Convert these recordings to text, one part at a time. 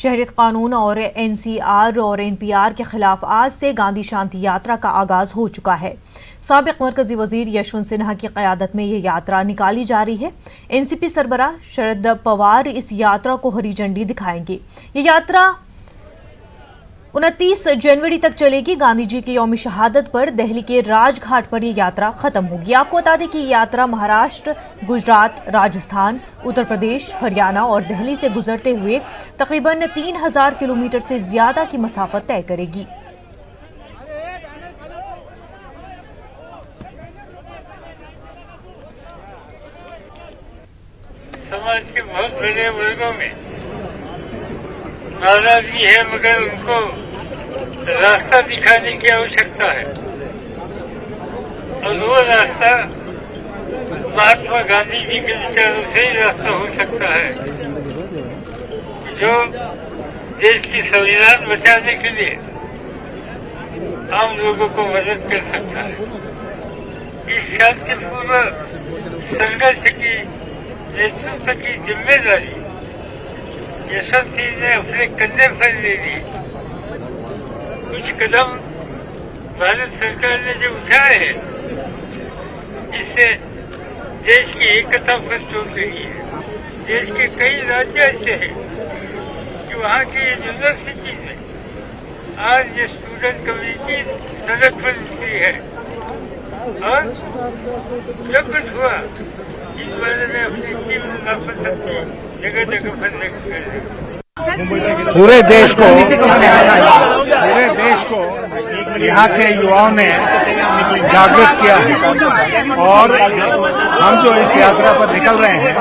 शहरियत कानून और NCR और NPR के खिलाफ आज से गांधी शांति यात्रा का आगाज हो चुका है। साबिक मरकजी वजीर यशवंत सिन्हा की क़यादत में ये यात्रा निकाली जा रही है। NCP सरबराह शरद पवार इस यात्रा को हरी झंडी दिखाएंगे। ये यात्रा 29 जनवरी तक चलेगी। गांधी जी की यौम शहादत पर दिल्ली के राजघाट पर यह यात्रा खत्म होगी। आपको बता दें कि ये यात्रा महाराष्ट्र, गुजरात, राजस्थान, उत्तर प्रदेश, हरियाणा और दिल्ली से गुजरते हुए तकरीबन 3000 किलोमीटर से ज्यादा की मसाफत तय करेगी। समाज के बहुत बड़े वर्गों में नाराजगी है, मगर उनको रास्ता दिखाने की आवश्यकता है और वो रास्ता महात्मा गांधी जी के विचारों से ही रास्ता हो सकता है, जो देश की संविधान बचाने के लिए आम लोगों को मदद कर सकता है। इस शांतिपूर्ण संघर्ष की नेतृत्व की जिम्मेदारी यशवंत सिंह ने अपने कंधे पर ले ली। कुछ कदम भारत सरकार ने जो उठाए हैं, इससे देश की एकता पर चोट लगी है। देश के कई राज्य ऐसे हैं कि वहाँ की यूनिवर्सिटी में आज ये स्टूडेंट कम्युनिटी सड़क पर उतरी है और जब कुछ हुआ इस बारे में अपनी टीम लापरवाही जगह जगह पर पूरे देश को यहाँ के युवाओं ने जागृत किया है और हम जो इस यात्रा पर निकल रहे हैं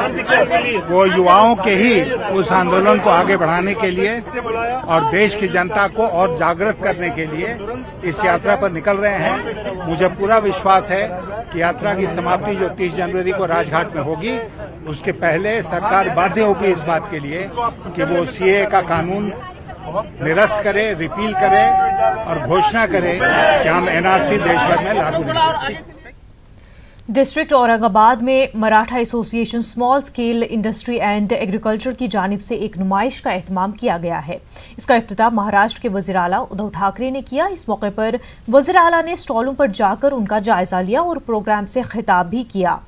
वो युवाओं के ही उस आंदोलन को आगे बढ़ाने के लिए और देश की जनता को और जागृत करने के लिए इस यात्रा पर निकल रहे हैं। मुझे पूरा विश्वास है कि यात्रा की समाप्ति जो 30 जनवरी को राजघाट में होगी, उसके पहले सरकार बाध्य होगी इस बात के लिए कि वो CAA का कानून निरस्त करे, रिपील करे और घोषणा करे कि हम NRC देश भर में लागू नहीं करेंगे। डिस्ट्रिक्ट औरंगाबाद में Maratha association small scale industry and agriculture की जानिब से एक नुमाइश का एहतमाम किया गया है। इसका इफ्तिताह महाराष्ट्र के वज़ीर आला उद्धव ठाकरे ने किया। इस मौके पर वज़ीर आला ने स्टॉलों पर जाकर उनका जायजा लिया और प्रोग्राम से खिताब भी किया।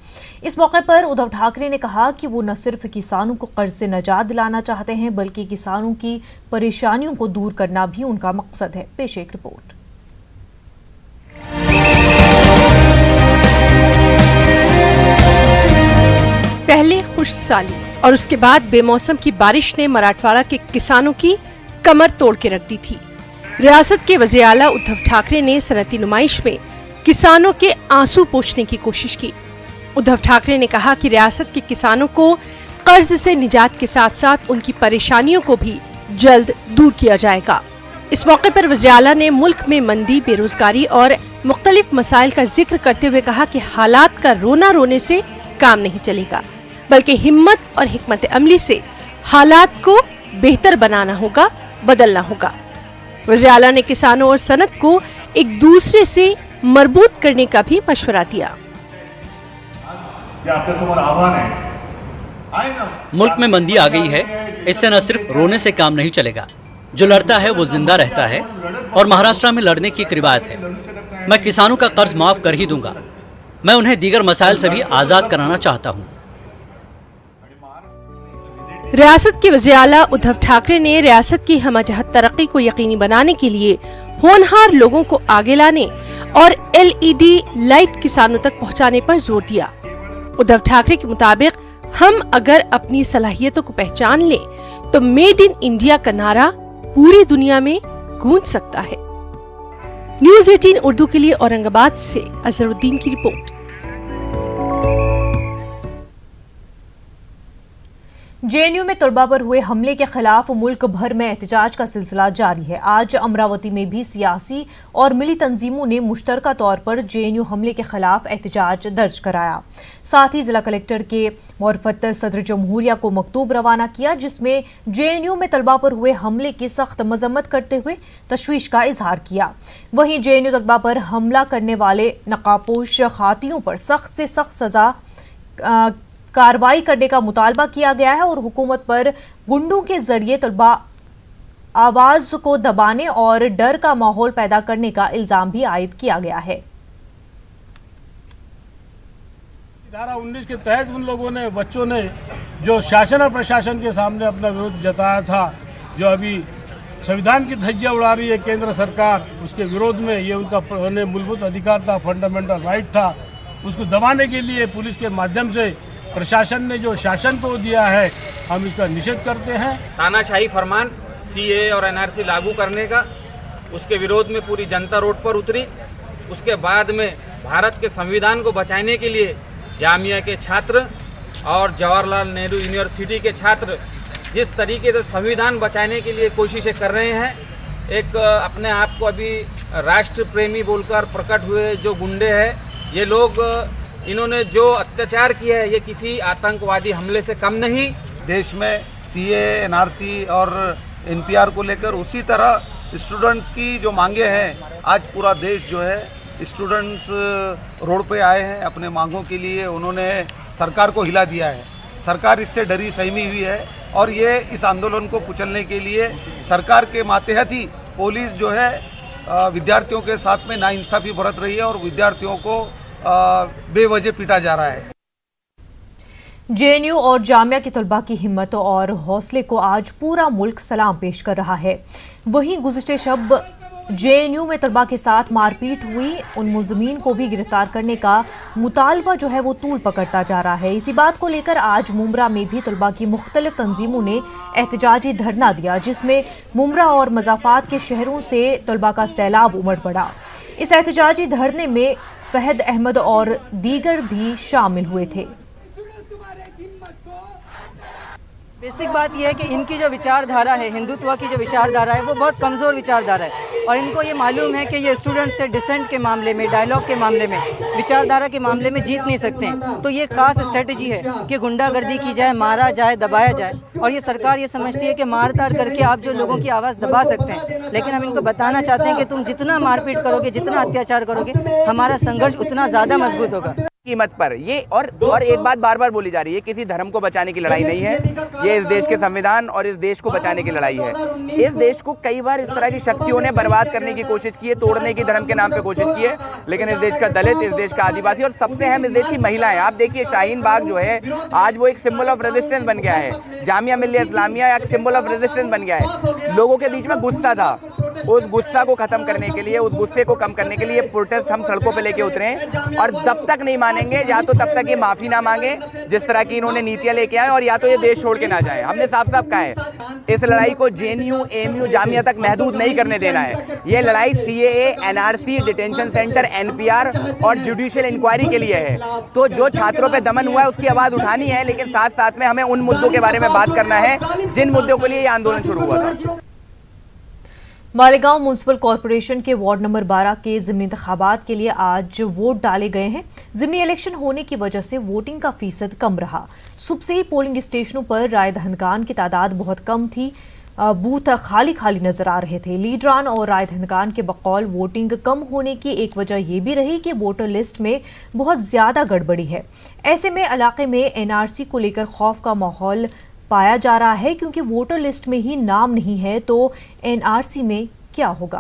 इस मौके पर उद्धव ठाकरे ने कहा कि वो न सिर्फ किसानों को कर्ज से निजात दिलाना चाहते हैं, बल्कि किसानों की परेशानियों को दूर करना भी उनका मकसद है। पेश एक रिपोर्ट। पहले खुश्क साली और उसके बाद बेमौसम की बारिश ने मराठवाड़ा के किसानों की कमर तोड़ के रख दी थी। रियासत के वज़ीर आला उद्धव ठाकरे ने सनती नुमाइश में किसानों के आंसू पोंछने की कोशिश की। उद्धव ठाकरे ने कहा कि रियासत के किसानों को कर्ज से निजात के साथ साथ उनकी परेशानियों को भी जल्द दूर किया जाएगा। इस मौके पर वज़ीर आला ने मुल्क में मंदी, बेरोजगारी और मुख्तलिफ मसाइल का जिक्र करते हुए कहा कि हालात का रोना रोने से काम नहीं चलेगा, बल्कि हिम्मत और हिकमत अमली से हालात को बेहतर बनाना होगा, बदलना होगा। वज़ीर आला ने किसानों और सनत को एक दूसरे से मजबूत करने का भी मशवरा दिया। मुल्क में मंदी आ गई है, इससे न सिर्फ रोने से काम नहीं चलेगा। जो लड़ता है वो जिंदा रहता है और महाराष्ट्र में लड़ने की एक रिवायत है। मैं किसानों का कर्ज माफ कर ही दूंगा। मैं उन्हें दीगर मसाइल से भी आजाद कराना चाहता हूँ। रियासत के वज़ीर आला उद्धव ठाकरे ने रियासत की हमजहत तरक्की को यकीनी बनाने के लिए होनहार लोगों को आगे लाने और LED लाइट किसानों तक पहुंचाने पर जोर दिया। उद्धव ठाकरे के मुताबिक हम अगर अपनी सलाहियतों को पहचान लें तो मेड इन इंडिया का नारा पूरी दुनिया में गूंज सकता है। न्यूज़ 18 उर्दू के लिए औरंगाबाद से अजहरुद्दीन की रिपोर्ट। JNU में तलबा पर हुए हमले के खिलाफ मुल्क भर में एहतजाज का सिलसिला जारी है। आज अमरावती में भी सियासी और मिली तंजीमों ने मुश्तरका तौर पर JNU हमले के खिलाफ एहतजाज दर्ज कराया। साथ ही जिला कलेक्टर के मार्फत सदर जमहूरिया को मकतूब रवाना किया, जिसमें JNU में तलबा पर हुए हमले की सख्त मजम्मत करते हुए तशवीश का इजहार किया। वहीं JNU तलबा पर हमला करने वाले नकाबपोश खातियों पर सख्त से सख्त सजा कार्रवाई करने का मुतालबा किया गया है और हुकूमत पर गुंडों के जरिए तलबा आवाज को दबाने और डर का माहौल पैदा करने का इल्जाम भी आयद किया गया है। धारा 19 के तहत उन लोगों ने, बच्चों ने जो शासन और प्रशासन के सामने अपना विरोध जताया था, जो अभी संविधान की धज्जियां उड़ा रही है केंद्र सरकार, उसके विरोध में ये उनका मूलभूत अधिकार था, फंडामेंटल राइट था, उसको दबाने के लिए पुलिस के माध्यम से प्रशासन ने जो शासन को दिया है, हम इसका निषेध करते हैं। तानाशाही फरमान सीए और एनआरसी लागू करने का, उसके विरोध में पूरी जनता रोड पर उतरी। उसके बाद में भारत के संविधान को बचाने के लिए जामिया के छात्र और जवाहरलाल नेहरू यूनिवर्सिटी के छात्र जिस तरीके से संविधान बचाने के लिए कोशिशें कर रहे हैं, एक अपने आप को अभी राष्ट्र प्रेमी बोलकर प्रकट हुए जो गुंडे हैं, ये लोग, इन्होंने जो अत्याचार किया है, ये किसी आतंकवादी हमले से कम नहीं। देश में सीए, एनआरसी और एनपीआर को लेकर उसी तरह स्टूडेंट्स की जो मांगे हैं, आज पूरा देश जो है स्टूडेंट्स रोड पे आए हैं अपने मांगों के लिए। उन्होंने सरकार को हिला दिया है, सरकार इससे डरी सहमी हुई है और ये इस आंदोलन को कुचलने के लिए सरकार के मातहत ही पुलिस जो है विद्यार्थियों के साथ में नाइंसाफ़ी बरत रही है और विद्यार्थियों को बेवजह पीटा जा रहा है। जेएनयू और जामिया के तलबा की हिम्मत और हौसले को आज पूरा मुल्क सलाम पेश कर रहा है। वहीं गुज़िश्ते शब जेएनयू में तलबा के साथ मारपीट हुई, उन मुलज़मीन को भी गिरफ्तार करने का मुतालबा जो है वो तूल पकड़ता जा रहा है। इसी बात को लेकर आज मुमरा में भी तलबा की मुख्तलिफ तंजीमों ने एहतजाजी धरना दिया, जिसमें मुमरा और मज़ाफ़ात के शहरों से तलबा का सैलाब उमड़ पड़ा। इस एहतजाजी धरने में फहद अहमद और दीगर भी शामिल हुए थे। बेसिक बात यह है कि इनकी जो विचारधारा है, हिंदुत्व की जो विचारधारा है, वो बहुत कमज़ोर विचारधारा है और इनको ये मालूम है कि ये स्टूडेंट से डिसेंट के मामले में, डायलॉग के मामले में, विचारधारा के मामले में जीत नहीं सकते हैं। तो ये खास स्ट्रेटजी है कि गुंडागर्दी की जाए, मारा जाए, दबाया जाए और ये सरकार ये समझती है कि मारताड़ करके आप जो लोगों की आवाज़ दबा सकते हैं। लेकिन हम इनको बताना चाहते हैं कि तुम जितना मारपीट करोगे, जितना अत्याचार करोगे, हमारा संघर्ष उतना ज़्यादा मजबूत होगा। कीमत पर ये और एक बात बार बार बोली जा रही है, किसी धर्म को बचाने की लड़ाई नहीं है, ये इस देश के संविधान और इस देश को बचाने की लड़ाई है। इस देश को कई बार इस तरह की शक्तियों ने बर्बाद करने की कोशिश की है, तोड़ने की धर्म के नाम पे कोशिश की है, लेकिन इस देश का दलित, इस देश का आदिवासी और सबसे अहम इस देश की महिलाएं, आप देखिए शाहीन बाग जो है आज वो एक सिंबल ऑफ रेजिस्टेंस बन गया है। जामिया मिल्लिया इस्लामिया एक सिंबल ऑफ रेजिस्टेंस बन गया है। लोगों के बीच में गुस्सा था, उस गुस्सा को खत्म करने के लिए, उस गुस्से को कम करने के लिए प्रोटेस्ट हम सड़कों पे लेके उतरे हैं और जब तक नहीं मानेंगे, या तो तब तक ये माफी ना मांगे जिस तरह की इन्होंने नीतियां लेके आए, और या तो ये देश छोड़ के ना जाए। हमने साफ साफ कहा है, इस लड़ाई को जेएनयू, एएमयू, जामिया तक महदूद नहीं करने देना है। ये लड़ाई CAA, NRC, detention centre, NPR और जुडिशियल इंक्वायरी के लिए है। तो जो छात्रों पे दमन हुआ है उसकी आवाज उठानी है, लेकिन साथ साथ में हमें उन मुद्दों के बारे में बात करना है जिन मुद्दों के लिए ये आंदोलन शुरू हुआ था। मालेगांव म्युनिसिपल कॉरपोरेशन के वार्ड नंबर 12 के ज़िमनी इंतखाबात के लिए आज वोट डाले गए हैं। ज़िमनी इलेक्शन होने की वजह से वोटिंग का फीसद कम रहा। सुबह से ही पोलिंग स्टेशनों पर राय दहंदगान की तादाद बहुत कम थी, बूथ खाली खाली नजर आ रहे थे। लीडरान और राय दहंदगान के बकौल वोटिंग कम होने की एक वजह यह भी रही कि वोटर लिस्ट में बहुत ज़्यादा गड़बड़ी है। ऐसे में इलाके में एनआरसी को लेकर खौफ का माहौल पाया जा रहा है, क्योंकि वोटर लिस्ट में ही नाम नहीं है तो एनआरसी में क्या होगा।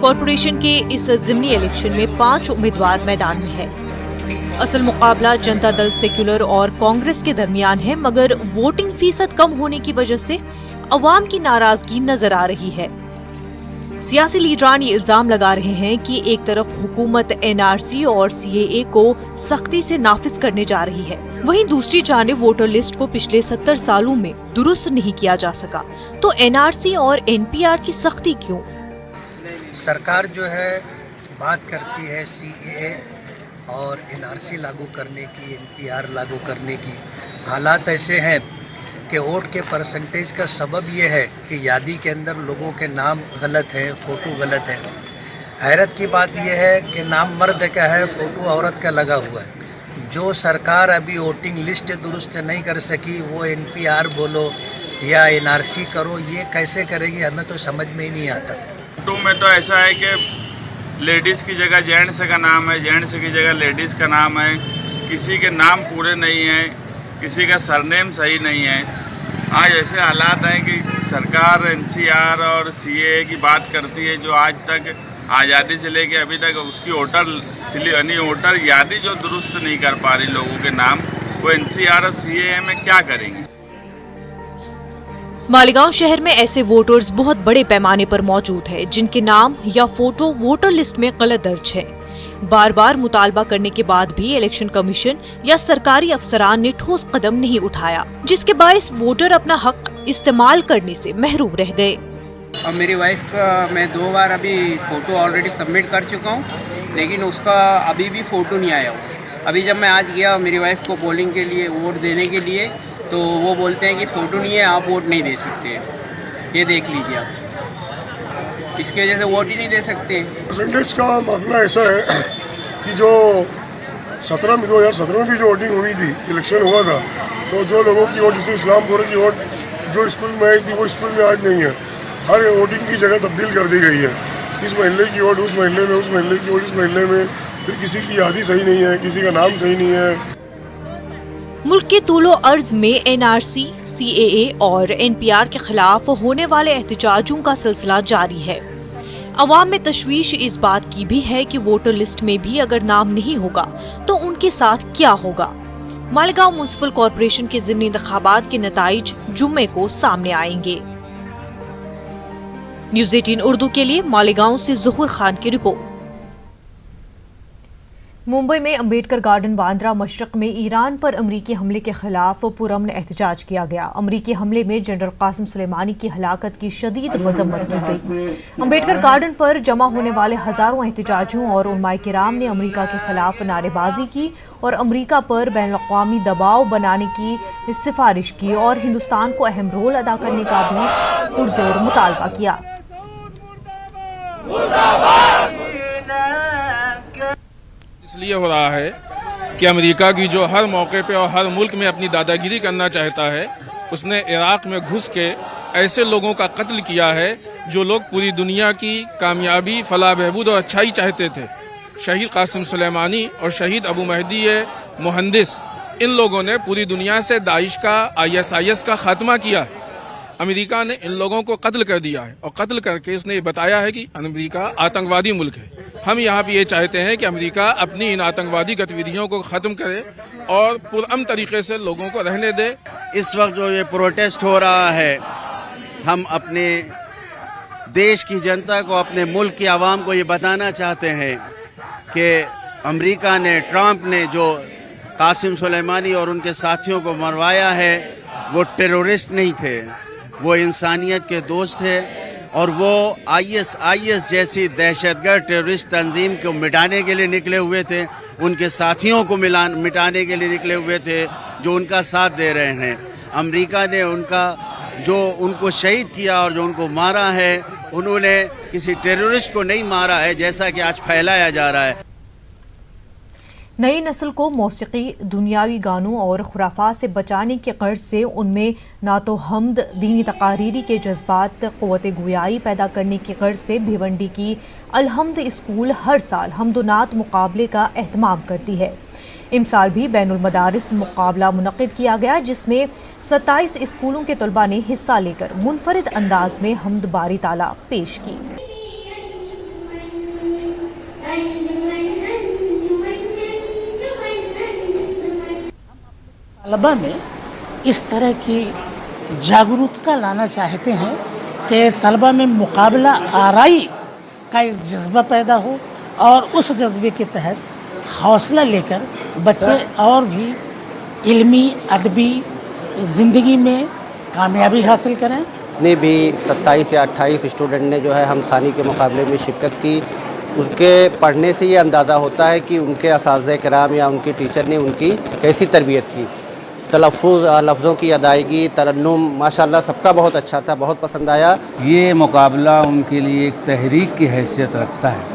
कॉरपोरेशन के इस ज़िमनी इलेक्शन में 5 उम्मीदवार मैदान में है। असल मुकाबला जनता दल सेक्युलर और कांग्रेस के दरमियान है, मगर वोटिंग फीसद कम होने की वजह से अवाम की नाराजगी नजर आ रही है। सियासी लीडरान ये इल्जाम लगा रहे हैं कि एक तरफ हुकूमत एनआरसी और सीएए को सख्ती से नाफिज करने जा रही है, वहीं दूसरी जानिब वोटर लिस्ट को पिछले 70 सालों में दुरुस्त नहीं किया जा सका। तो एनआरसी और एनपीआर की सख्ती क्यों? सरकार जो है बात करती है सीएए और एनआरसी लागू करने की, एनपीआर लागू करने की। हालात ऐसे हैं कि वोट के परसेंटेज का सबब ये है कि यादी के अंदर लोगों के नाम गलत है, फ़ोटो गलत है। हैरत की बात यह है कि नाम मर्द का है, फ़ोटो औरत का लगा हुआ है। जो सरकार अभी वोटिंग लिस्ट दुरुस्त नहीं कर सकी, वो एनपीआर बोलो या एनआरसी करो, ये कैसे करेगी, हमें तो समझ में ही नहीं आता। फोटो में तो ऐसा है कि लेडीज़ की जगह जेंट्स का नाम है, जेंट्स की जगह लेडीज़ का नाम है, किसी के नाम पूरे नहीं हैं, किसी का सरनेम सही नहीं है। आज ऐसे हालात हैं कि सरकार NCR और CAA की बात करती है, जो आज तक आज़ादी से लेके अभी तक उसकी वोटर यादी जो दुरुस्त नहीं कर पा रही लोगों के नाम, वो NCR और CAA में क्या करेंगे। मालेगांव शहर में ऐसे वोटर्स बहुत बड़े पैमाने पर मौजूद हैं, जिनके नाम या फोटो वोटर लिस्ट में गलत दर्ज है। बार बार मुतालबा करने के बाद भी इलेक्शन कमीशन या सरकारी अफसरान ने ठोस कदम नहीं उठाया, जिसके बायस वोटर अपना हक इस्तेमाल करने से महरूम रह गए। और मेरी वाइफ का मैं 2 बार अभी फ़ोटो ऑलरेडी सबमिट कर चुका हूँ, लेकिन उसका अभी भी फ़ोटो नहीं आया। अभी जब मैं आज गया मेरी वाइफ को पोलिंग के लिए वोट देने के लिए, तो वो बोलते हैं कि फ़ोटो नहीं है, आप वोट नहीं दे सकते। ये देख लीजिए आप, इसकी वजह से वोट ही नहीं दे सकते। परसेंटेज का मामला ऐसा है कि जो 2017 में भी जो वोटिंग हुई थी, इलेक्शन हुआ था, तो जो लोगों की वोट, जैसे इस्लामपुर की वोट जो स्कूल में आई थी वो स्कूल में आज नहीं है। हर वोटिंग की जगह तब्दील कर दी गई है। इस महल्ले की वोट उस महल्ले में, उस महल्ले की वोट इस महल्ले में, फिर किसी की यादी सही नहीं है, किसी का नाम सही नहीं है। मुल्क के तूलो अर्ज में NRC, CAA और NPR के खिलाफ होने वाले एहतजाजों का सिलसिला जारी है। अवाम में तशवीश इस बात की भी है कि वोटर लिस्ट में भी अगर नाम नहीं होगा तो उनके साथ क्या होगा। मालेगांव म्युनिसिपल कॉरपोरेशन के ज़िमनी इंतखाबात के नताइज जुम्मे को सामने आएंगे। न्यूज़ 18 उर्दू के लिए मालेगांव से ज़ुहूर खान की रिपोर्ट। मुंबई में अम्बेडकर गार्डन बांद्रा मशरक में ईरान पर अमरीकी हमले के खिलाफ पुरअमन एहतजाज किया गया। अमरीकी हमले में जनरल कासिम सुलेमानी की हलाकत की शदीद मजम्मत की गई। अम्बेडकर गार्डन पर जमा होने वाले हजारों एहतजाजियों और उलमाए किराम ने अमरीका के खिलाफ नारेबाजी की और अमरीका पर बैनुल-अक़वामी दबाव बनाने की सिफारिश की और हिंदुस्तान को अहम रोल अदा करने का भी पुरजोर मुतालबा किया। इसलिए हो रहा है कि अमेरिका की जो हर मौके पे और हर मुल्क में अपनी दादागिरी करना चाहता है, उसने इराक में घुस के ऐसे लोगों का कत्ल किया है जो लोग पूरी दुनिया की कामयाबी, फलाह, बहबूद और अच्छाई चाहते थे। शहीद कासिम सुलेमानी और शहीद अबू महदी मुहंदिस, इन लोगों ने पूरी दुनिया से दाइश का, ISIS का खात्मा किया है। अमेरिका ने इन लोगों को कत्ल कर दिया है और कत्ल करके इसने बताया है कि अमेरिका आतंकवादी मुल्क है। हम यहाँ पे ये चाहते हैं कि अमेरिका अपनी इन आतंकवादी गतिविधियों को ख़त्म करे और पुरअमन तरीके से लोगों को रहने दे। इस वक्त जो ये प्रोटेस्ट हो रहा है, हम अपने देश की जनता को, अपने मुल्क की आवाम को ये बताना चाहते हैं कि अमेरिका ने, ट्रंप ने जो कासिम सुलेमानी और उनके साथियों को मरवाया है, वो टेररिस्ट नहीं थे, वो इंसानियत के दोस्त थे और वो ISIS जैसी दहशतगर्द टेररिस्ट तंजीम को मिटाने के लिए निकले हुए थे, उनके साथियों को मिटाने के लिए निकले हुए थे जो उनका साथ दे रहे हैं। अमेरिका ने उनको शहीद किया और जो उनको मारा है, उन्होंने किसी टेररिस्ट को नहीं मारा है जैसा कि आज फैलाया जा रहा है। नई नस्ल को मौसीकी, दुनियावी गानों और खुराफात से बचाने की गर्ज से उनमें ना तो हमद, दीनी तकारीरी के जज्बात, क़ुव्वत गोयाई पैदा करने की गर्ज से भिवंडी की अलहम्द स्कूल हर साल हमदुनात मुकाबले का एहतमाम करती है। इमसाल भी बैनुल मदारिस मुकाबला मुनक़िद किया गया, जिसमें 27 स्कूलों के तलबा ने हिस्सा लेकर मुनफरिद अंदाज में हमद बारी ताला पेश की। तलबा में इस तरह की जागरूकता लाना चाहते हैं कि तलबा में मुकाबला आराई का एक जज्बा पैदा हो और उस जज्बे के तहत हौसला लेकर बच्चे और भी इल्मी, अदबी ज़िंदगी में कामयाबी हासिल करें। जितने भी 27 या 28 स्टूडेंट ने जो है हमखानी के मुकाबले में शिरकत की, उसके पढ़ने से ये अंदाज़ा होता है कि उनके असातिज़े किराम या उनके टीचर ने उनकी कैसी तरबियत की। तलफ़्फ़ुज़, लफ्ज़ों की अदायगी, तरन्नुम माशाअल्लाह सबका बहुत अच्छा था, बहुत पसंद आया। ये मुकाबला उनके लिए एक तहरीक की हैसियत रखता है।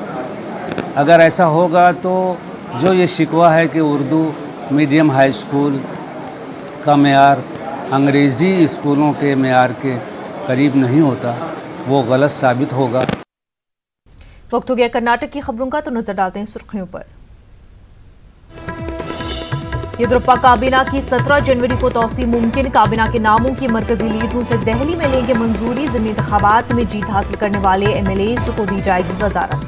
अगर ऐसा होगा तो जो ये शिकवा है कि उर्दू मीडियम हाई स्कूल का मेयार अंग्रेज़ी स्कूलों के मेयार के करीब नहीं होता, वो गलत साबित होगा। वक्त हो गया कर्नाटक की खबरों का, तो नजर डालते हैं सुर्खियों पर। येदियुरप्पा काबीना की 17 जनवरी को तौसी मुमकिन। काबीना के नामों की मरकजी लीडरों से दिल्ली में लेंगे मंजूरी। ज़िमनी इंतखाबात में जीत हासिल करने वाले MLAs को दी जाएगी वजारत।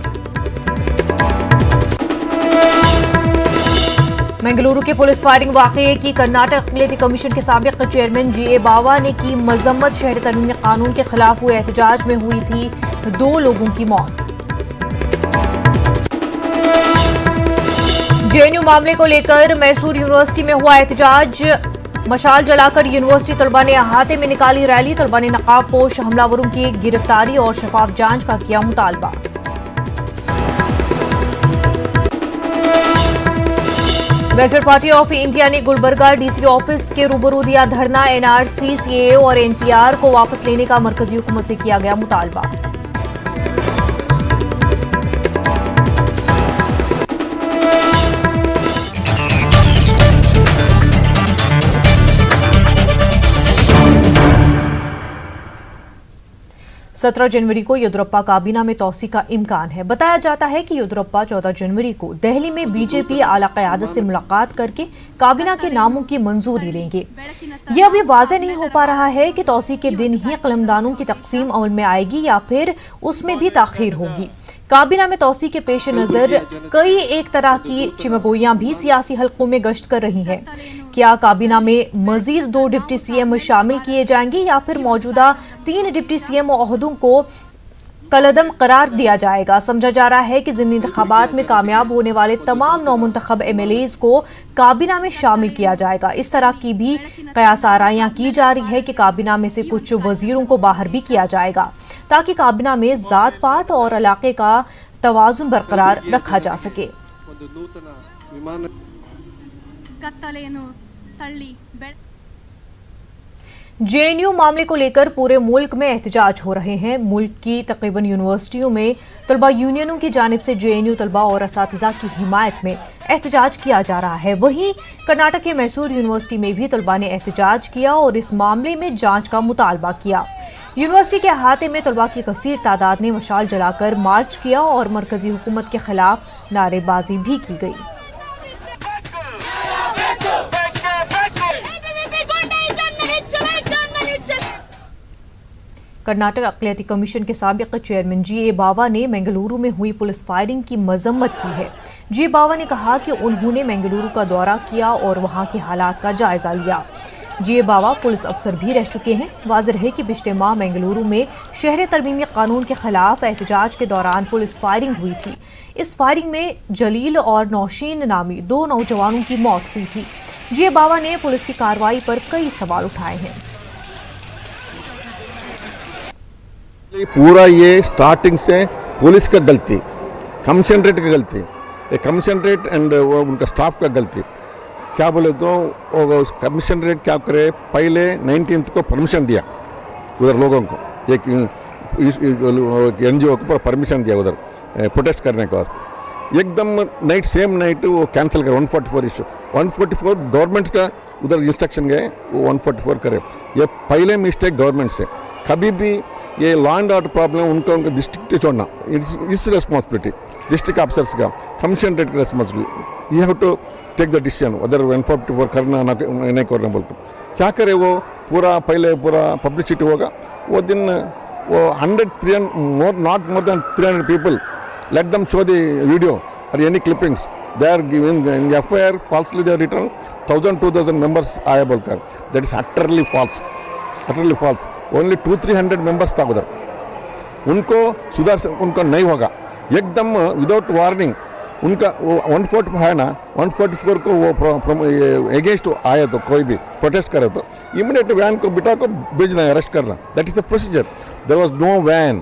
बेंगलुरु के पुलिस फायरिंग वाकये की कर्नाटक अक़लियती कमीशन के साबिक चेयरमैन GA बावा ने की मजम्मत। शहरी तरमीमी कानून के खिलाफ हुए एहतजाज में हुई थी 2 लोगों की मौत। JNU मामले को लेकर मैसूर यूनिवर्सिटी में हुआ एहतजाज। मशाल जलाकर यूनिवर्सिटी तलबा ने अहाते में निकाली रैली। तलबा ने नकाब पोश हमलावरों की गिरफ्तारी और शफाफ जांच का किया मुतालबा। वेलफेयर पार्टी ऑफ इंडिया ने गुलबर्गा DC ऑफिस के रूबरू दिया धरना। NRC, CAA और NPR को वापस लेने का मरकजी हुकूमत से किया गया मुतालबा। सत्रह जनवरी को येदियुरप्पा काबीना में तौसी का इम्कान है। बताया जाता है कि येदियुरप्पा 14 जनवरी को दिल्ली में बीजेपी आला क़यादत से मुलाकात करके काबीना के नामों की मंजूरी लेंगे। यह अभी वाज़ेह नहीं हो पा रहा है कि तौसी के दिन ही कलमदानों की तकसीम अमल में आएगी या फिर उसमें भी ताख़ीर होगी। काबीना में तौसी के पेश नज़र कई एक तरह की चिमगोइयां भी सियासी हल्कों में गश्त कर रही हैं। क्या काबीना में मजीद 2 डिप्टी CM शामिल किए जाएंगे या फिर मौजूदा 3 डिप्टी CM ओहदों को कलअदम करार दिया जाएगा। समझा जा रहा है कि ज़िमनी इंतखाबात में कामयाब होने वाले तमाम नौमुंतखब MLAs को काबीना में शामिल किया जाएगा। इस तरह की भी कयास आराइयां की जा रही है कि काबीना में से कुछ वजीरों को बाहर भी किया जाएगा ताकि काबीना में जात पात और इलाके का तवाजुन बरकरार रखा जा सके। JNU मामले को लेकर पूरे मुल्क में एहतजाज हो रहे हैं। मुल्क की तकरीबन यूनिवर्सिटियों में तलबा यूनियनों की जानिब से JNU तलबा और असातिज़ा की हिमायत में एहतजाज किया जा रहा है। वहीं कर्नाटक के मैसूर यूनिवर्सिटी में भी तलबा ने एहतजाज किया और इस मामले में जांच का मुतालबा किया। यूनिवर्सिटी के अहाते में तलबा की कसीर तादाद ने मशाल जलाकर मार्च किया और मरकजी हुकूमत के खिलाफ नारेबाजी भी की गई। कर्नाटक अक़लियती कमीशन के साबिक चेयरमैन GA बावा ने बेंगलुरु में हुई पुलिस फायरिंग की मजम्मत की है। GA बावा ने कहा कि उन्होंने बेंगलुरु का दौरा किया और वहां के हालात का जायजा लिया। GA बावा पुलिस अफसर भी रह चुके हैं। वाज़ेह है कि पिछले माह बेंगलुरु में शहरी तरमीमी कानून के खिलाफ एहतजाज के दौरान पुलिस फायरिंग हुई थी। इस फायरिंग में जलील और नौशीन नामी 2 नौजवानों की मौत हुई थी। GA बावा ने पुलिस की कार्रवाई पर कई सवाल उठाए हैं। पूरा ये स्टार्टिंग से पुलिस का गलती, कमिश्नरेट का गलती, कमिश्नरेट एंड उनका स्टाफ का गलती। क्या बोले तो कमिश्नरेट क्या करे, पहले 19 को परमिशन दिया उधर लोगों को, एक NGO को परमिशन दिया उधर प्रोटेस्ट करने के वास्ते। एकदम नाइट सेम नाइट वो कैंसिल करे 144 इशू 144 गवर्नमेंट का उधर इंस्ट्रक्शन गए वो 144 करे। ये पहले मिस्टेक गवर्नमेंट से। कभी भी ये लॉ एंड ऑर्डर प्रॉब्लम उनका डिस्ट्रिक्ट छोड़ना, इट्स रिस्पॉन्सिबिलिटी डिस्ट्रिक्ट ऑफिसर्स का, कमिश्नरेट का responsibility. You have to take the decision other 144 करना नहीं करना बोलकर क्या करे। वो पूरा पहले पूरा पब्लिसिटी होगा वो दिन, वो 100 not more than 300 people, let them show the video or any clippings. They are given in the FIR falsely they are written 1000-2000 members आया बोलकर। That is utterly false, utterly false. Only 200-300 members था उधर, उनको सुधार उनका नहीं होगा एकदम विदाउट वार्निंग। उनका वो 144 है ना, 144 को वो अगेंस्ट आया तो कोई भी प्रोटेस्ट करे तो इमीडिएट वैन को बिठा को भेजना है, अरेस्ट करना। That is the procedure. There was no van,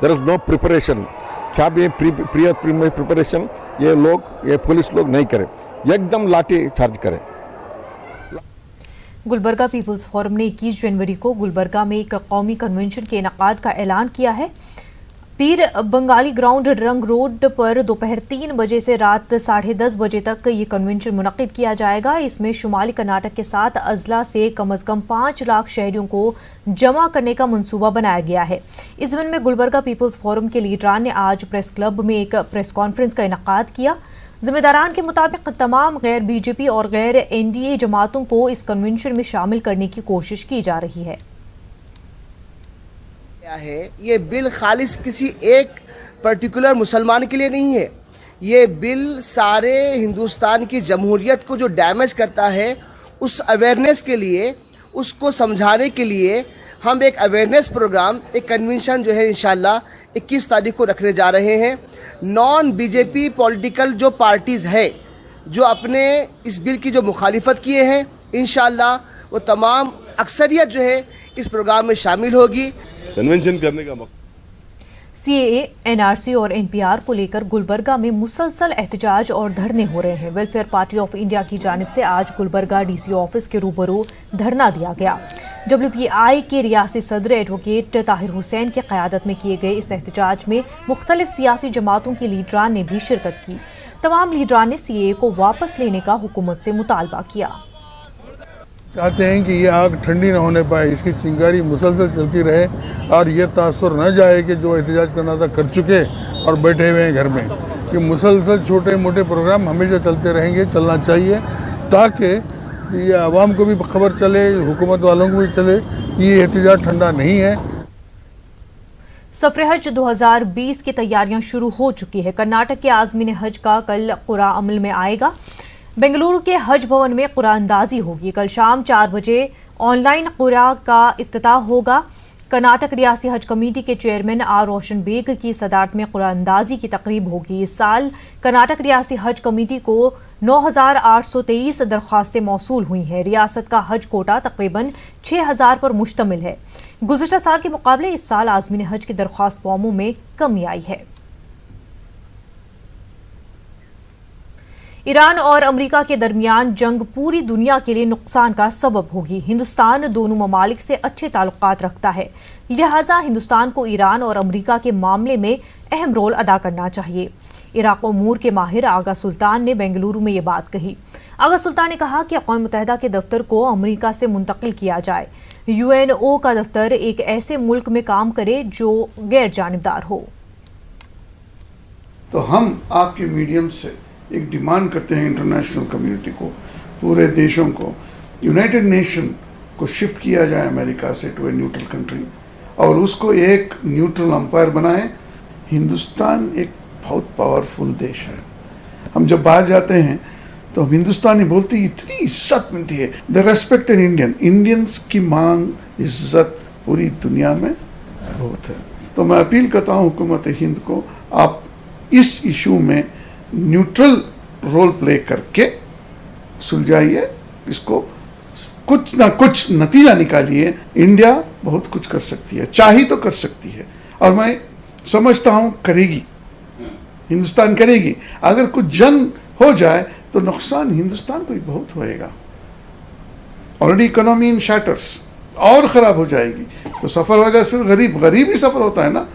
there was no preparation. क्या भी प्रिपरेशन ये लोग, ये पुलिस लोग नहीं करे, एकदम लाठी चार्ज करे। गुलबर्गा पीपल्स फोरम ने 21 जनवरी को गुलबर्गा में एक कौमी कन्वेंशन के इनेकाद का ऐलान किया है। पीर बंगाली ग्राउंड रंग रोड पर दोपहर 3 बजे से रात 10:30 बजे तक ये कन्वेंशन मुनक्किद किया जाएगा। इसमें शुमाली कर्नाटक के साथ अजला से कम 5 लाख शहरियों को जमा करने का मंसूबा बनाया गया है। इस इवेंट में गुलबर्गा पीपल्स फोरम के लीडरान ने आज प्रेस क्लब में एक प्रेस कॉन्फ्रेंस का इनेकाद किया। जिम्मेदारान के मुताबिक तमाम गैर बीजेपी और गैर एनडीए जमातों को इस कन्वेंशन में शामिल करने की कोशिश की जा रही है। ये बिल खालिस किसी एक पर्टिकुलर मुसलमान के लिए नहीं है। ये बिल सारे हिंदुस्तान की जमहूरियत को जो डैमेज करता है उस अवेयरनेस के लिए, उसको समझाने के लिए हम एक अवेयरनेस प्रोग्राम, एक कन्वेंशन जो है इंशाल्लाह 21 तारीख को रखने जा रहे हैं। नॉन बीजेपी पॉलिटिकल जो पार्टीज़ है जो अपने इस बिल की जो मुखालिफत किए हैं, इंशाल्लाह वो तमाम अक्सरियत जो है इस प्रोग्राम में शामिल होगी। कन्वेंशन करने का सीएए, एनआरसी और एनपीआर को लेकर गुलबर्गा में मुसलसल एहतजाज और धरने हो रहे हैं। वेलफेयर पार्टी ऑफ इंडिया की जानिब से आज गुलबर्गा डीसी ऑफिस के रूबरू धरना दिया गया। WPI के रियासी सदर एडवोकेट ताहिर हुसैन की क़यादत में किए गए इस एहतजाज में मुख्तलिफ सियासी जमातों के लीडरान ने भी शिरकत की। तमाम लीडरान ने सीएए को वापस लेने का हुकूमत से मुतालबा किया। चाहते हैं कि ये आग ठंडी न होने पाए, इसकी चिंगारी मुसलसल चलती रहे और ये तासुर न जाए कि जो एहतजाज करना था कर चुके और बैठे हुए हैं घर में। कि मुसलसल छोटे मोटे प्रोग्राम हमेशा चलते रहेंगे, चलना चाहिए, ताकि ये आवाम को भी खबर चले, हुकूमत वालों को भी चले कि ये एहतजाज ठंडा नहीं है। सफ़र हज 2020 की तैयारियां शुरू हो चुकी है। कर्नाटक के आज़मीन हज का कल क़ुरा अमल में आएगा। बेंगलुरु के हज भवन में क़ुरा अंदाजी होगी। कल शाम 4 बजे ऑनलाइन क़ुरा का इफ्तिताह होगा। कर्नाटक रियासी हज कमेटी के चेयरमैन आर रोशन बेग की सदारत में क़ुरा अंदाजी की तकरीब होगी। इस साल कर्नाटक रियासी हज कमेटी को 9,823 दरख्वास्तें मौसूल हुई हैं। रियासत का हज कोटा तकरीबन 6,000 पर मुश्तमिल है। गुज़िश्ता साल के मुकाबले इस साल आज़मीन हज की दरख्वास्त फॉर्मों में कमी आई है। ईरान और अमेरिका के दरमियान जंग पूरी दुनिया के लिए नुकसान का सबब होगी। हिंदुस्तान दोनों ममालिक से अच्छे ताल्लुकात रखता है, लिहाजा हिंदुस्तान को ईरान और अमेरिका के मामले में अहम रोल अदा करना चाहिए। इराक उमूर के माहिर आगा सुल्तान ने बेंगलुरु में ये बात कही। आगा सुल्तान ने कहा कि अक़वाम मुत्तहिदा के दफ्तर को अमेरिका से मुंतकिल किया जाए। UNO का दफ्तर एक ऐसे मुल्क में काम करे जो गैर जानिबदार हो। तो हम आपके मीडियम से एक डिमांड करते हैं इंटरनेशनल कम्युनिटी को, पूरे देशों को, यूनाइटेड नेशन को शिफ्ट किया जाए अमेरिका से टू ए न्यूट्रल कंट्री और उसको एक न्यूट्रल अंपायर बनाए। हिंदुस्तान एक बहुत पावरफुल देश है। हम जब बाहर जाते हैं तो हिंदुस्तानी बोलते ही इतनी इज्जत मिलती है। द रेस्पेक्टेड इंडियंस की मांग, इज्जत पूरी दुनिया में बहुत है। तो मैं अपील करता हूँ हुकूमत हिंद को, आप इस इशू में न्यूट्रल रोल प्ले करके सुलझाइए, इसको कुछ ना कुछ नतीजा निकालिए। इंडिया बहुत कुछ कर सकती है, चाही तो कर सकती है और मैं समझता हूँ करेगी, हिंदुस्तान करेगी। अगर कुछ जंग हो जाए तो नुकसान हिंदुस्तान को ही बहुत होएगा। ऑलरेडी इकोनॉमी इन शैटर्स और ख़राब हो जाएगी तो सफ़र होगा, फिर गरीब ही सफ़र होता है ना।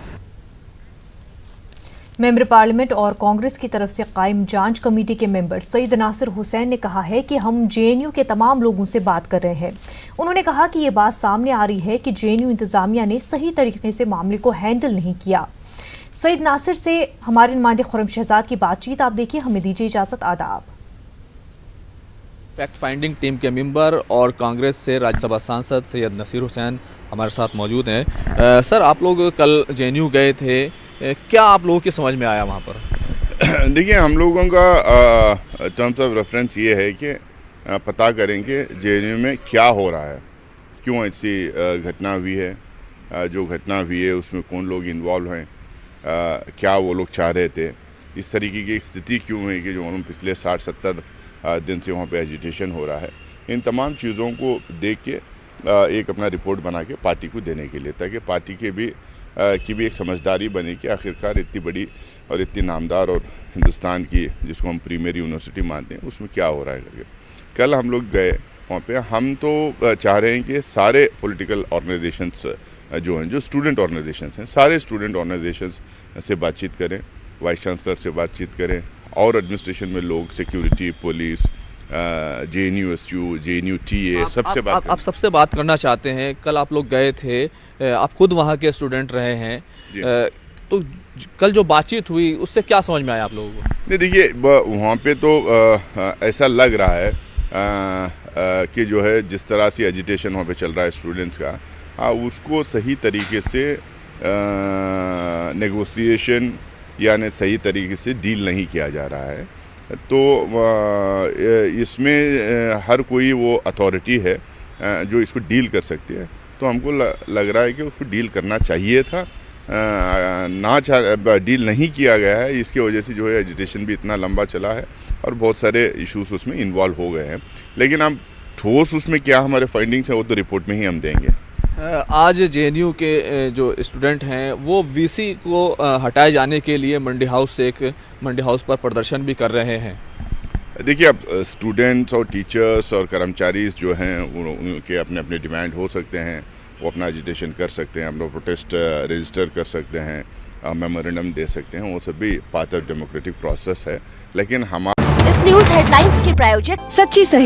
मेंबर पार्लियामेंट और कांग्रेस की तरफ से कायम जांच कमेटी के मेंबर सईद नासिर हुसैन ने कहा है कि हम JNU के तमाम लोगों से बात कर रहे हैं। उन्होंने कहा कि ये बात सामने आ रही है कि JNU इंतजामिया ने सही तरीके से मामले को हैंडल नहीं किया। सईद नासिर से हमारे नुमाइंदे खुर्रम शहजाद की बातचीत आप देखिए। हमें दीजिए इजाज़त। आदाब। फैक्ट फाइंडिंग टीम के मेंबर और कांग्रेस से राज्यसभा सांसद सैयद नसीर हुसैन हमारे साथ मौजूद हैं। सर, आप लोग कल JNU गए थे, क्या आप लोगों की समझ में आया वहाँ पर? देखिए, हम लोगों का टर्म्स ऑफ रेफरेंस ये है कि पता करें कि JNU में क्या हो रहा है, क्यों ऐसी घटना हुई है, जो घटना हुई है उसमें कौन लोग इन्वॉल्व हैं, क्या वो लोग चाह रहे थे, इस तरीके की स्थिति क्यों है कि जो पिछले 60-70 दिन से वहाँ पे एजिटेशन हो रहा है। इन तमाम चीज़ों को देख के एक अपना रिपोर्ट बना के पार्टी को देने के लिए, ताकि पार्टी की भी एक समझदारी बने कि आखिरकार इतनी बड़ी और इतनी नामदार और हिंदुस्तान की जिसको हम प्रीमियर यूनिवर्सिटी मानते हैं उसमें क्या हो रहा है करके। कल हम लोग गए वहाँ पे। हम तो चाह रहे हैं कि सारे पॉलिटिकल ऑर्गेनाइजेशंस जो हैं, जो स्टूडेंट ऑर्गेनाइजेशंस हैं, सारे स्टूडेंट ऑर्गेनाइजेशंस से बातचीत करें, वाइस चांसलर से बातचीत करें और एडमिनिस्ट्रेशन में लोग, सिक्योरिटी, पुलिस, JNU-SU, JNU-TA सबसे बात आप सबसे बात करना चाहते हैं। कल आप लोग गए थे, आप खुद वहाँ के स्टूडेंट रहे हैं, तो कल जो बातचीत हुई उससे क्या समझ में आया आप लोगों को? नहीं, देखिए वहाँ पे तो ऐसा लग रहा है कि जो है जिस तरह से एजिटेशन वहाँ पे चल रहा है स्टूडेंट्स का, उसको सही तरीके से नेगोशिएशन यानी सही तरीके से डील नहीं किया जा रहा है। तो इसमें हर कोई वो अथॉरिटी है जो इसको डील कर सकती है, तो हमको लग रहा है कि उसको डील करना चाहिए था, डील नहीं किया गया है। इसकी वजह से जो है एजुटेशन भी इतना लंबा चला है और बहुत सारे इश्यूज उसमें इन्वॉल्व हो गए हैं। लेकिन अब ठोस उसमें क्या हमारे फाइंडिंग्स हैं वो तो रिपोर्ट में ही हम देंगे। आज JNU के जो स्टूडेंट हैं वो VC को हटाए जाने के लिए मंडी हाउस पर प्रदर्शन भी कर रहे हैं। देखिए, अब स्टूडेंट्स और टीचर्स और कर्मचारी जो हैं उनके अपने अपने डिमांड हो सकते हैं, वो अपना एजिटेशन कर सकते हैं, अपना प्रोटेस्ट रजिस्टर कर सकते हैं, मेमोरेंडम दे सकते हैं, वो सब भी पार्ट ऑफ डेमोक्रेटिक प्रोसेस है। लेकिन हमारा इस न्यूज हेडलाइंस के प्रायोजक सच्ची सही